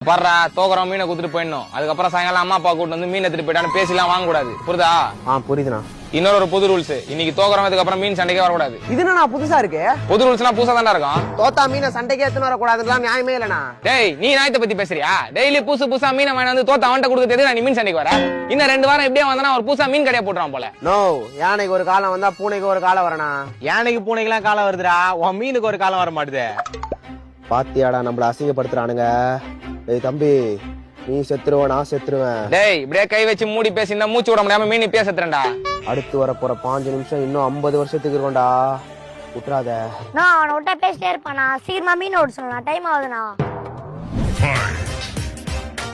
பாடுறா தோக்குறோம் மீனை குடுத்துட்டு போயிடணும். அதுக்கப்புறம் சாயங்காலம் அம்மா அப்பா கூட்டு வந்து மீன் எடுத்துட்டு போயிட்டான்னு பேசிலாம் வாங்க கூடாது. புரியுதா? புரியுதுண்ணா. இன்னொரு புது ரூல்ஸ், இன்னைக்கு தோக்குறதுக்கு அப்புறம் மீன் சண்டைக்கே வரக்கூடாது. இது என்ன புதுசா இருக்கு? புது ரூல்ஸ்லாம் புதுசா தான்டா இருக்கும். தோத்தா மீனை சண்டைக்கே எடுத்துன்னு வரக்கூடாதுலாம் நியாயமே இல்லண்ணா. டேய், நீ நியாயத்தை பத்தி பேசுறியா? டெய்லி புதுசா மீனை வாங்கி வந்து தோத்த அவன்கிட்ட கொடுக்கறது நீ மீன் சண்டைக்கு வர? இன்னும் 2 வாரம் எப்படியே வந்தா ஒரு புதுசா மீன் கடையா போட்டுறான் போல. நோ, யானைக்கு ஒரு காலம் வந்தா பூனைக்கு ஒரு காலம் வரனா? யானைக்கு பூனைக்கு எல்லாம் காலம் வருதுடா, உன் மீனுக்கு ஒரு காலம் வர மாட்டுது. பாத்தியாடா நம்மள அசிங்கப்படுத்துறானுங்க. ஏய் தம்பி, நீ செத்துருவ நான் செத்துருவேன். டேய், இப்படியே கை வச்சு மூடி பேசி இந்த மூச்சு விட முடியாம மீன் பேசுறேன்டா. அடுத்து வர போற 5 நிமிஷம் இன்னும் 50 வருஷத்துக்கு இருக்கும்டா. விட்டுறாத. நான் அவனை விட்டா பேசிட்டே இருப்பானா? சீக்கிரமா மீன் ஓட சொல்லலாம், டைம் ஆகுதுண்ணா.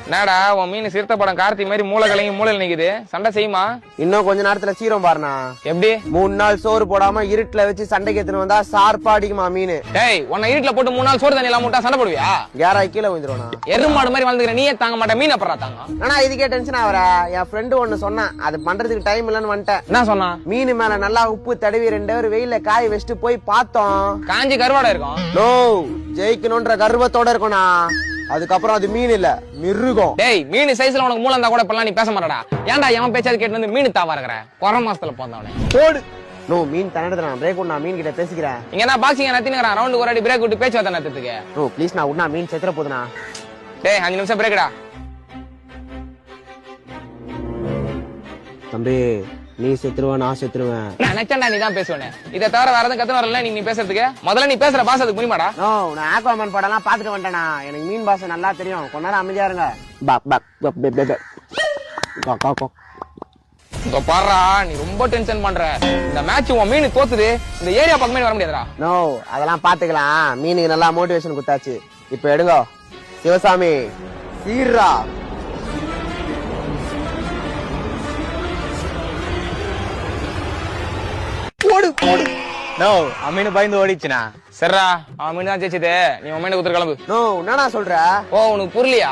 என்னடா உன் மீன் சிறுத்த படம் கார்த்தி மாதிரி மூளை கலங்கி மூளையில் நிக்குது, சண்டை செய்யுமா? இன்னும் கொஞ்ச நேரத்துல சீரம் பாருண்ணா. எப்படி? 3 நாள் சோறு போடாம இருட்டுல வச்சு சண்டைக்கு எடுத்துன்னு வந்தா சார்பா அடிக்குமா மீன். டேய், உன்னை இருட்டுல போட்டு 3 நாள் சோறு தண்ணி எல்லாம் மூட்டா சண்டை போடுவியா? யாராய் கீழே விழுந்துருவா? எருமாடு மாதிரி வாழ்ந்துக்கிற நீயே தாங்க மாட்டேன், மீன் அப்புறம் தாங்க. ஆனா இதுக்கே டென்ஷன் ஆவற. என் ஃப்ரெண்டு ஒண்ணு சொன்னான், அது பண்றதுக்கு டைம் இல்லன்னு வந்துட்டேன். என்ன சொன்னா? மீன் மேல நல்லா உப்பு தடவி 2 ஹவர் வெயில காய வச்சுட்டு போய் பார்த்தோம். காஞ்சி கருவாடை இருக்கும். நோ, ஜெயிக்கணும்ன்ற கர்வத்தோட இருக்கும்னா. அதுக்கப்புறம் அது மீன் இல்ல, மிருகம். டேய், மீன் சைஸ்ல உனக்கு மூளை இருந்தா கூட இப்பெல்லாம் நீ பேச மாட்டடா. ஏன்டா எவன் பேச்சாது கேட்டு வந்து மீன் தாவா இருக்கிற? கொரோனா மாசத்துல போந்தவனே போடு. நோ, மீன் தண்ணி பிரேக் உண்ணா, மீன் கிட்ட பேசிக்கிறேன். இங்க என்ன பாக்ஸிங் நத்தினுக்கிறான், ரவுண்டுக்கு ஒரு அடி பிரேக் விட்டு பேச்சு வார்த்தை நடத்துறதுக்கு. நோ ப்ளீஸ், நான் உண்ணா மீன் செத்துற போதுண்ணா. டேய், 5 நிமிஷம் பிரேக்டா. தம்பி, நீ செத்துருவ நான் செத்துருவேன். நான் நினைச்சேன்டா நீ தான் பேசுவேன். இதை தவிர வேற எதுவும் கத்து வரல நீ பேசுறதுக்கு. முதல்ல நீ பேசுற பாச அதுக்கு முடியுமாடா? நோ, நான் ஆக்வாமேன் படம்லாம் பாத்துட்டு வந்துட்டேனா. எனக்கு மீன் பாசை நல்லா தெரியும். கொஞ்ச நேரம் அமைதியா இருங்க. பாடுறா, நீ ரொம்ப டென்ஷன் பண்ற. இந்த மேட்ச் உன் மீன் தோத்துது, இந்த ஏரியா பக்கமே வர முடியாதுடா. நோ, அதெல்லாம் பாத்துக்கலாம். மீனுக்கு நல்லா மோட்டிவேஷன் குத்தாச்சு. இப்ப எடுங்க சிவசாமி, சீர்ரா. போடு போடு. நோ, அம்மீனு பயந்து ஓடிச்சுனா. சரிடா, அவன் மீன் தான் ஜெயிச்சது. நீ உன் மீனை குத்துற கிளம்பு. நோ, என்னடா சொல்ற? ஓ, உனக்கு புரியலையா?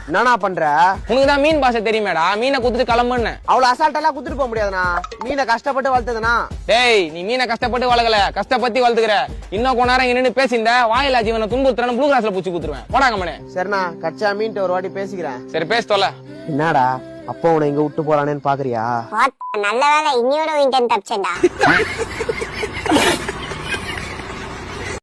என்னடா பண்ற? உனக்கு தான் மீன் பாஷை தெரியுமேடா, மீனை குத்துட்டு கிளம்புன்னு. அவ்வளவு அசால்ட்டெல்லாம் குத்துட்டு போக முடியாதுண்ணா. மீனை கஷ்டப்பட்டு வளர்த்ததுனா. டேய், நீ மீனை கஷ்டப்பட்டு வளர்க்கல, கஷ்டப்பட்டு வளர்த்துக்கிற. இன்னும் கொஞ்ச நேரம் நின்று பேசியிருந்த வாயிலா ஜீவனை துன்புறுத்துறேன்னு ப்ளூ கிராஸ்ல பூச்சி குத்துருவேன். போடாங்க மனே. சரிண்ணா, கச்சா மீன்ட்டு ஒரு வாட்டி பேசிக்கிறேன். சரி, பேச தொலை. என்னடா அப்போ உன இங்க விட்டு போறானேன்னு பாக்குறியா? நல்ல வேலை இன்னியோட தப்பிச்சேன்டா.